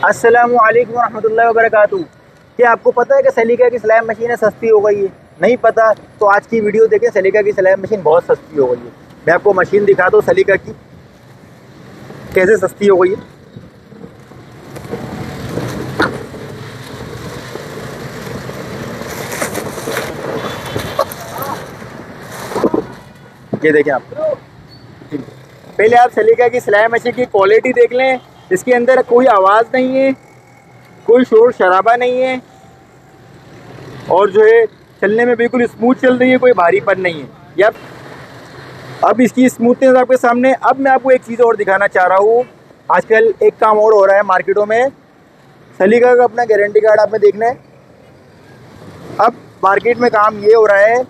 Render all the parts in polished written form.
अस्सलामु अलैकुम रहमतुल्लाहि व बरकातुहू। क्या आपको पता है कि सलीका की सिलाई मशीनें सस्ती हो गई है? नहीं पता तो आज की वीडियो देखें। सलीका की सिलाई मशीन बहुत सस्ती हो गई है। मैं आपको मशीन दिखा दूँ सलीका की कैसे सस्ती हो गई है। ये देखें आप। पहले आप सलीका की सिलाई मशीन की क्वालिटी देख लें। इसके अंदर कोई आवाज़ नहीं है, कोई शोर शराबा नहीं है, और जो है चलने में बिल्कुल स्मूथ चल रही है, कोई भारीपन नहीं है। या अब इसकी स्मूथनेस आपके सामने। अब मैं आपको एक चीज़ और दिखाना चाह रहा हूँ। आजकल एक काम और हो रहा है मार्केटों में, सलीका का अपना गारंटी कार्ड आपने देखना है। अब मार्केट में काम ये हो रहा है,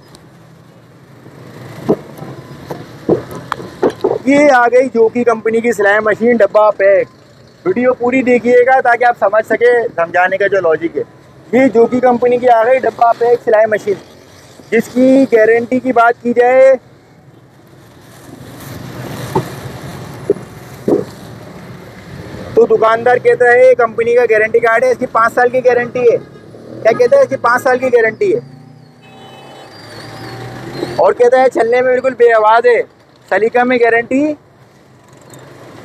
ये आ गई जोकी कंपनी की सिलाई मशीन डब्बा पैक। वीडियो पूरी देखिएगा ताकि आप समझ सके समझाने का जो लॉजिक है। ये जोकी कंपनी की आ गई डब्बा पैक सिलाई मशीन, जिसकी गारंटी की बात की जाए तो दुकानदार कहता है कंपनी का गारंटी कार्ड है, इसकी 5 साल की गारंटी है। क्या कहता है? इसकी 5 साल की गारंटी है। और कहता है चलने में बिल्कुल बेआवाज़ है। सलीका में गारंटी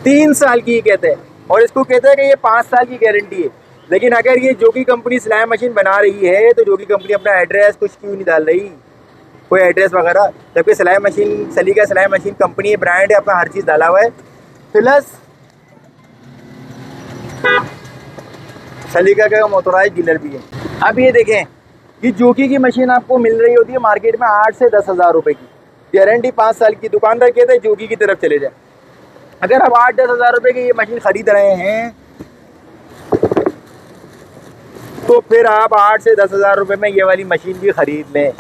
3 साल की कहते हैं, और इसको कहते हैं कि ये 5 साल की गारंटी है। लेकिन अगर ये जोकी कंपनी सिलाई मशीन बना रही है तो जोकी कंपनी अपना एड्रेस कुछ क्यों नहीं डाल रही, कोई एड्रेस वगैरह? जबकि सिलाई मशीन सलीका सिलाई मशीन कंपनी है, ब्रांड है, अपना हर चीज़ डाला हुआ है। प्लस सलीका का मोटराइज डीलर भी है। अब ये देखें, ये जोकी की मशीन आपको मिल रही होती है मार्केट में 8 से 10 हज़ार रुपये की, गारंटी 5 साल की। दुकानदार कहते हैं जोकी की तरफ चले जाए। अगर आप 8-10 हज़ार रुपये की ये मशीन ख़रीद रहे हैं तो फिर आप 8 से 10 हज़ार रुपये में ये वाली मशीन भी ख़रीद लें।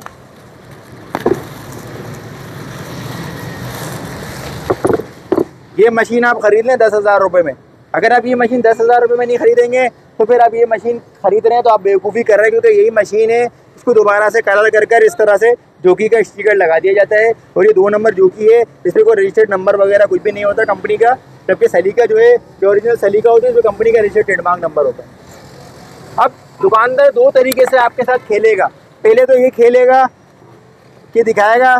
ये मशीन आप ख़रीद लें 10 हज़ार रुपये में। अगर आप ये मशीन 10 हज़ार रुपये में नहीं ख़रीदेंगे तो फिर आप ये मशीन ख़रीद रहे हैं तो आप बेवकूफ़ी कर रहे हैं, क्योंकि यही मशीन है, इसको दोबारा से कलर कर कर इस तरह से जोकी का स्टिकर लगा दिया जाता है। और ये 2 नंबर जोकी है, इसमें कोई रजिस्टर्ड नंबर वगैरह कुछ भी नहीं होता कंपनी का। जबकि सलीका जो है, जो ओरिजिनल सलीका होती है, उसमें कंपनी का रजिस्टर्ड ट्रेडमार्क नंबर होता है। अब दुकानदार 2 तरीके से आपके साथ खेलेगा। पहले तो ये खेलेगा कि दिखाएगा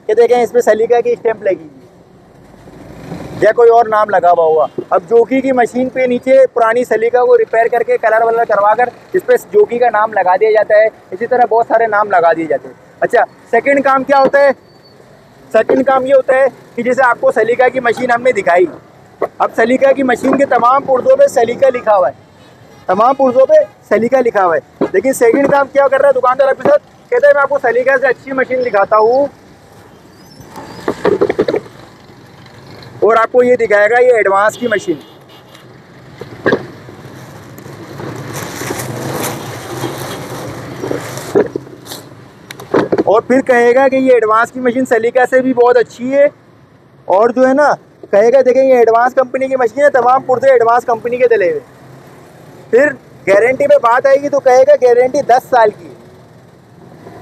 कि देखें इस पर सलीका की स्टैंप लगी या कोई और नाम लगा हुआ होगा। अब जोकी की मशीन पे नीचे पुरानी सलीका को रिपेयर करके कलर वलर करवा कर इस पर जोकी का नाम लगा दिया जाता है। इसी तरह बहुत सारे नाम लगा दिए जाते हैं। अच्छा, सेकंड काम क्या होता है? सेकंड काम ये होता है कि जैसे आपको सलीका की मशीन हमने दिखाई, अब सलीका की मशीन के तमाम पुर्जों पे सलीका लिखा हुआ है, तमाम पुर्जों पे सलीका लिखा हुआ है। लेकिन सेकंड काम क्या कर रहा है दुकानदार आपके साथ? कहते हैं मैं आपको सलीका से अच्छी मशीन दिखाता हूँ और आपको ये दिखाएगा ये एडवांस की मशीन। और फिर कहेगा कि ये एडवांस की मशीन सलीका से भी बहुत अच्छी है, और जो है ना कहेगा देखें ये एडवांस कंपनी की मशीन है, तमाम पुर्जे एडवांस कंपनी के डले हुए। फिर गारंटी पे बात आएगी तो कहेगा गारंटी 10 साल की है,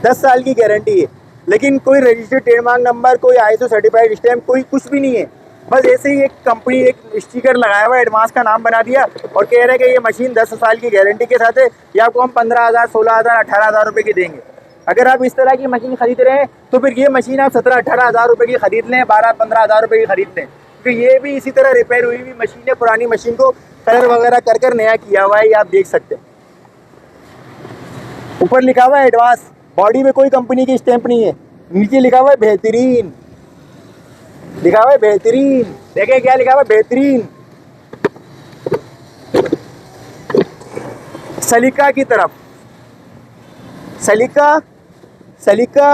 10 साल की गारंटी है। लेकिन कोई रजिस्टर्ड ट्रेडमार्क नंबर, कोई ISO सर्टिफाइड स्टैम्प, कोई कुछ भी नहीं है। बस ऐसे ही एक कंपनी एक स्टिकर लगाया हुआ, एडवांस का नाम बना दिया और कह रहे हैं कि ये मशीन 10 साल की गारंटी के साथ है, ये आपको हम 15,000, 16,000, 18,000 रुपये की देंगे। अगर आप इस तरह की मशीन खरीद रहे हैं तो फिर ये मशीन आप 17-18 हज़ार रुपये की खरीद लें, 12-15 हज़ार रुपये की खरीद लें, क्योंकि ये भी इसी तरह रिपेयर हुई हुई मशीन है। पुरानी मशीन को कलर वगैरह कर कर नया किया हुआ है, ये आप देख सकते हैं। ऊपर लिखा हुआ है एडवांस, बॉडी में कोई कंपनी की स्टैंप नहीं है, नीचे लिखा हुआ है बेहतरीन, लिखा हुआ है बेहतरीन। देखें क्या लिखा हुआ है? बेहतरीन। सलीका की तरफ सलीका सलीका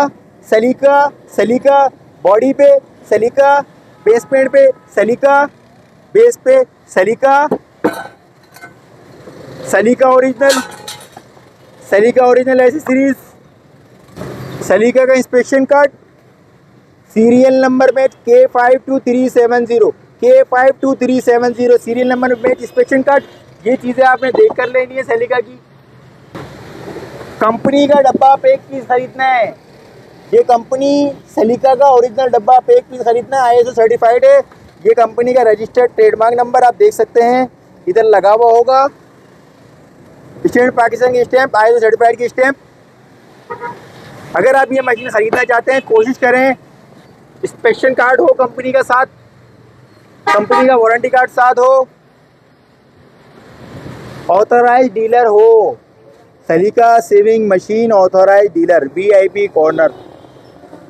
सलीका सलीका, बॉडी पे सलीका, बेस पेंट पे सलीका, बेस पे सलीका, सलीका ओरिजिनल, सलीका ओरिजिनल एसेसरीज, सलीका का inspection card, serial number match K52370, K52370 serial number match inspection card. ये चीज़ें आपने देख कर लेनी है। सलीका की कंपनी का डब्बा पैक पीस खरीदना है, ये कंपनी सलीका का ओरिजिनल डब्बा पैक पीस खरीदना है, ISO सर्टिफाइड है। ये कंपनी का रजिस्टर्ड ट्रेडमार्क नंबर आप देख सकते हैं, इधर लगा हुआ होगा। स्टैंड पाकिस्तान की स्टैंप, ISO सर्टिफाइड की स्टैंप। अगर आप ये मशीन ख़रीदना चाहते हैं कोशिश करें इंस्पेक्शन कार्ड हो कंपनी का साथ, कंपनी का वारंटी कार्ड साथ हो, ऑथराइज डीलर हो। सलीका sewing machine authorised dealer, VIP corner.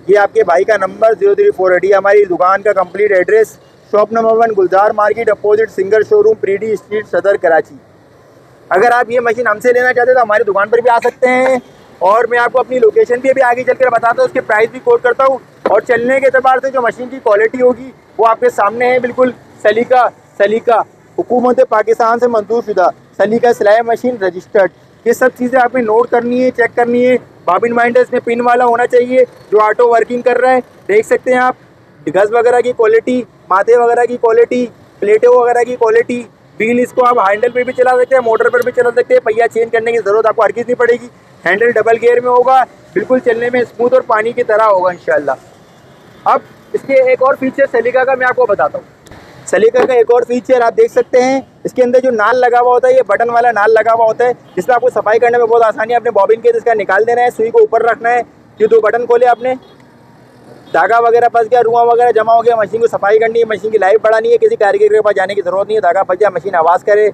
ये आपके भाई का नंबर 03480। हमारी दुकान का complete address shop number 1 Gulzar market opposite Singer showroom Preedy street Saddar Karachi. अगर आप ये मशीन हमसे लेना चाहते हैं तो हमारी दुकान पर भी आ सकते हैं, और मैं आपको अपनी लोकेशन भी अभी आगे चलकर बताता हूँ, उसके प्राइस भी कोट करता हूँ, और चलने के एतबार से जो मशीन की क्वालिटी होगी वो आपके सामने है। बिल्कुल सलीका हुकूमत पाकिस्तान से मंजूर शुदा सलीका सिलाई मशीन रजिस्टर्ड। ये सब चीज़ें आपने नोट करनी है, चेक करनी है। बॉबिन वाइंडर इसमें पिन वाला होना चाहिए जो ऑटो वर्किंग कर रहा है। देख सकते हैं आप गज़ वगैरह की क्वालिटी, माथे वगैरह की क्वालिटी, प्लेटों वगैरह की क्वालिटी। व्हील इसको आप हैंडल पे भी चला सकते हैं, मोटर पर भी चला सकते हैं। पहिया चेंज करने की ज़रूरत आपको हरगिज़ नहीं पड़ेगी। हैंडल डबल गियर में होगा, बिल्कुल चलने में स्मूथ और पानी की तरह होगा इंशाल्लाह। अब इसके एक और फीचर सलीका का मैं आपको बताता हूँ। सलीका का एक और फीचर आप देख सकते हैं, इसके अंदर जो नाल लगा हुआ होता है, ये बटन वाला नाल लगा हुआ होता है, जिसमें आपको सफाई करने में बहुत आसानी है। अपने बॉबिन के इसका निकाल देना है, सुई को ऊपर रखना है, ये 2 बटन खोले आपने, धागा वगैरह फंस गया, रुआ वगैरह जमा हो गया, मशीन को सफाई करनी है, मशीन की लाइफ बढ़ानी है, किसी कारीगर के पास जाने की ज़रूरत नहीं है। धागा फंस गया, मशीन आवाज़ करे,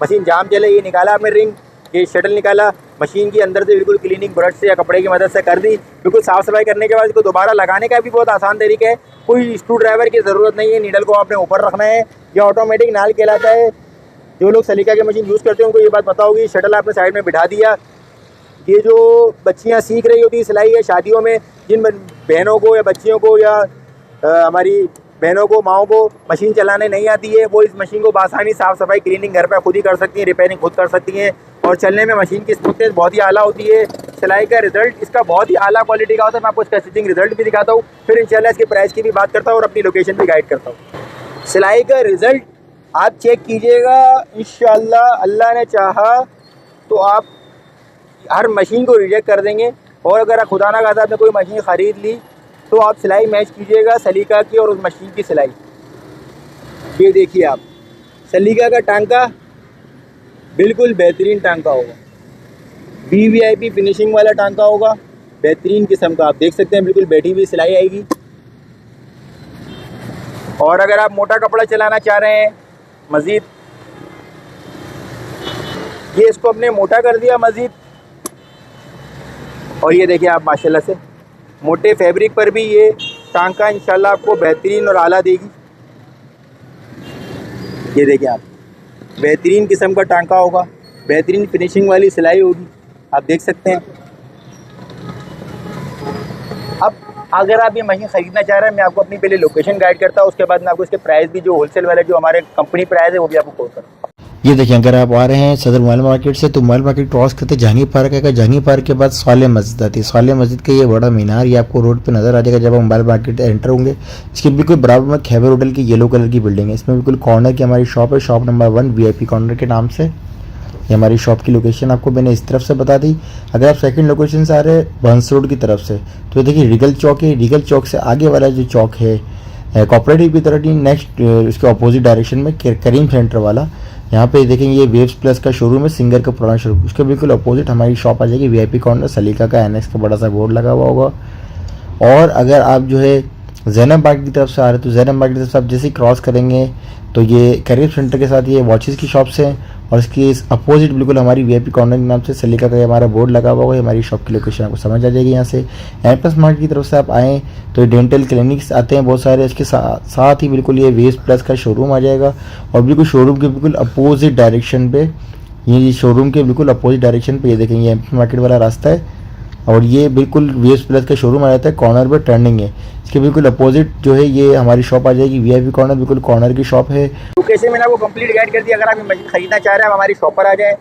मशीन जाम चले, ये निकाला आपने रिंग, ये शटल निकाला, मशीन की अंदर से बिल्कुल क्लीनिंग ब्रश से या कपड़े की मदद से कर दी। बिल्कुल साफ़ सफाई करने के बाद इसको दोबारा लगाने का भी बहुत आसान तरीका है, कोई स्क्रू ड्राइवर की ज़रूरत नहीं है। नीडल को आपने ऊपर रखना है, यह ऑटोमेटिक नाल कहलाता है। जो लोग सलीका की मशीन यूज़ करते हैं उनको ये बात पता होगी। शटल आपने साइड में बिठा दिया। ये जो बच्चियाँ सीख रही होती है सिलाई या शादियों में, जिन बहनों को या बच्चियों को या हमारी बहनों को, माओं को मशीन चलाने नहीं आती है, वो इस मशीन को बासानी साफ़ सफाई क्लीनिंग घर पर खुद ही कर सकती हैं, रिपेयरिंग खुद कर सकती हैं, और चलने में मशीन की स्मूथनेस बहुत ही आला होती है। सिलाई का रिजल्ट इसका बहुत ही आला क्वालिटी का होता है। मैं आपको इसका स्टिचिंग रिजल्ट भी दिखाता हूँ, फिर इंशाल्लाह इसके प्राइस की भी बात करता हूँ और अपनी लोकेशन भी गाइड करता हूँ। सिलाई का रिज़ल्ट आप चेक कीजिएगा इंशाल्लाह, अल्लाह ने चाहा तो आप हर मशीन को रिजेक्ट कर देंगे। और अगर खुदा ना खास्ता आपने कोई मशीन ख़रीद ली तो आप सिलाई मैच कीजिएगा सलीका की और उस मशीन की सिलाई। ये देखिए आप, सलीका का टांका बिल्कुल बेहतरीन टांका होगा, VIP फिनिशिंग वाला टांका होगा, बेहतरीन किस्म का। आप देख सकते हैं बिल्कुल बैठी हुई सिलाई आएगी। और अगर आप मोटा कपड़ा चलाना चाह रहे हैं मज़ीद, ये इसको हमने मोटा कर दिया मज़ीद। और ये देखिए आप माशाल्लाह से मोटे फैब्रिक पर भी ये टांका इंशाल्लाह आपको बेहतरीन और आला देगी। ये देखिए आप, बेहतरीन किस्म का टांका होगा, बेहतरीन फिनिशिंग वाली सिलाई होगी, आप देख सकते हैं। अब अगर आप ये मशीन ख़रीदना चाह रहे हैं, मैं आपको अपनी पहले लोकेशन गाइड करता हूँ, उसके बाद मैं आपको इसके प्राइस भी जो होलसेल वाले जो हमारे कंपनी प्राइस है वो भी आपको कोट करता हूँ। ये देखिए, अगर आप आ रहे हैं सदर मोबाइल मार्केट से तो मोबाइल मार्केट क्रॉस करते जहांगीर पार्क आएगा, जहांगीर पार्क के बाद साले मस्जिद आती है। साले मस्जिद का ये बड़ा मीनार ये आपको रोड पे नज़र आ जाएगा जब आप मोबाइल मार्केट एंटर होंगे। इसके बिल्कुल बराबर में खैबर होटल की येलो कलर की बिल्डिंग है, इसमें बिल्कुल कॉर्नर की हमारी शॉप है, शॉप नंबर 1 VIP कॉर्नर के नाम से। ये हमारी शॉप की लोकेशन आपको मैंने इस तरफ से बता दी। अगर आप सेकंड लोकेशन से आ रहे हैं बंस रोड की तरफ से तो देखिए रिगल चौक है, रिगल चौक से आगे वाला जो चौक है कोऑपरेटिव की तरफ, नेक्स्ट उसके अपोजिट डायरेक्शन में करीम सेंटर वाला, यहाँ पे देखेंगे ये वेव्स प्लस का शोरूम है, सिंगर का पुराना शोरूम, उसके बिल्कुल अपोजिट हमारी शॉप आ जाएगी VIP कॉर्नर। सलीका का NX का बड़ा सा बोर्ड लगा हुआ होगा। और अगर आप जो है ज़ैनब बाग की तरफ से आ रहे हैं तो ज़ैनब बाग की तरफ से आप जैसे ही क्रॉस करेंगे तो ये करीब सेंटर के साथ ये वॉचेस की शॉप्स हैं, और इसकी अपोजिट बिल्कुल हमारी VIP कॉर्नर के नाम से सलीका का हमारा बोर्ड लगा हुआ है। हमारी शॉप की लोकेशन आपको समझ आ जाएगी। यहाँ से एम+ मार्ट की तरफ से आप आएँ तो डेंटल क्लिनिक्स आते हैं बहुत सारे, इसके साथ ही बिल्कुल ये वेव्स प्लस का शोरूम आ जाएगा। और बिल्कुल शोरूम के बिल्कुल अपोजिट डायरेक्शन पे, ये शोरूम के बिल्कुल अपोजिट डायरेक्शन पे ये देखेंगे एम+ मार्केट वाला रास्ता है, और ये बिल्कुल वेव्स प्लस का शोरूम आ जाता है, कॉर्नर पे टर्निंग है। इसके बिल्कुल अपोजिट जो है ये हमारी शॉप आ जाएगी VIP कॉर्नर, बिल्कुल कॉर्नर की शॉप है। लोकेशन मैंने आपको कंप्लीट गाइड कर दिया। अगर आप ये मशीन ख़रीदना चाह रहे हैं आप हमारी शॉप पर आ जाएँ।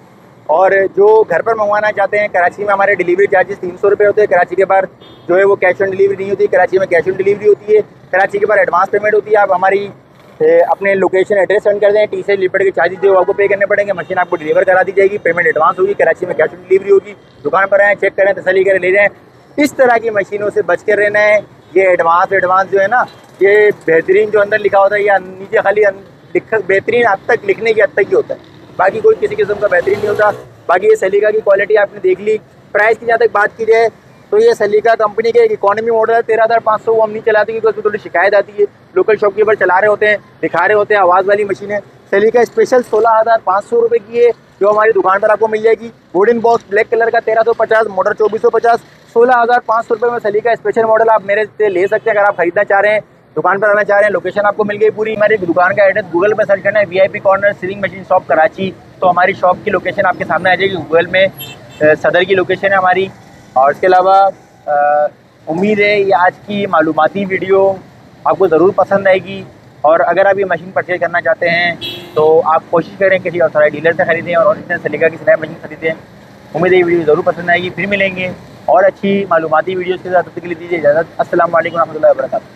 और जो घर पर मंगवाना चाहते हैं, कराची में हमारे डिलीवरी चार्जेस 300 रुपये होते हैं। कराची के बाहर जो है वो कैश ऑन डिलीवरी नहीं होती, कराची में कैश ऑन डिलीवरी होती है। कराची के बाहर एडवांस पेमेंट होती है। आप हमारी अपने लोकेशन एड्रेस सेंड कर दें, TC लिपट के चार्जेस जो आपको पे करने पड़ेंगे, मशीन आपको डिलीवर करा दी जाएगी, पेमेंट एडवांस होगी, कराची में कैश ऑन डिलीवरी होगी। दुकान पर आएँ, चेक करें, तसल्ली करें, ले जाएँ। इस तरह की मशीनों से बच कर रहना है। ये एडवांस जो है ना, ये बेहतरीन जो अंदर लिखा होता है या नीचे खाली बेहतरीन हद तक लिखने की हद तक ही होता है, बाकी कोई किसी किस्म का बेहतरीन नहीं होता। बाकी ये सलीका की क्वालिटी आपने देख ली। प्राइस की जहाँ तक बात की जाए तो ये सलीका कंपनी के एक इकोनॉमी मॉडल है 13,500, वो हम नहीं चलाते क्योंकि उसमें थोड़ी शिकायत आती है। लोकल शॉपकीपर चला रहे होते हैं, दिखा रहे होते हैं, आवाज़ वाली मशीन है। सलीका स्पेशल 16,500 रुपये की है जो हमारी दुकान पर आपको मिल जाएगी। वुडन बॉक्स ब्लैक कलर का 1350, मोटर 2450, 16,500 रुपये में सलीका स्पेशल मॉडल आप मेरे से ले सकते हैं। अगर आप खरीदना चाह रहे हैं, दुकान पर आना चाह रहे हैं, लोकेशन आपको मिल गई पूरी। हमारी दुकान का एड्रेस गूगल पर सर्च करना है VIP corner sealing machine shop Karachi, तो हमारी शॉप की लोकेशन आपके सामने आ जाएगी गूगल में। सदर की लोकेशन है हमारी। और इसके अलावा उम्मीद है ये आज की मालूमाती वीडियो आपको ज़रूर पसंद आएगी। और अगर आप ये मशीन परचेज करना चाहते हैं तो आप कोशिश करें किसी ऑथराइज डीलर से खरीदें और ओरिजिनल सलीका की स्लैब मशीन खरीदें। उम्मीद है ये वीडियो ज़रूर पसंद आएगी। फिर मिलेंगे और अच्छी मालूमाती वीडियोज़ के साथ। तब तक के लिए दीजिए इजाज़त। अस्सलाम वालेकुम रहमतुल्लाहि व बरकातहू।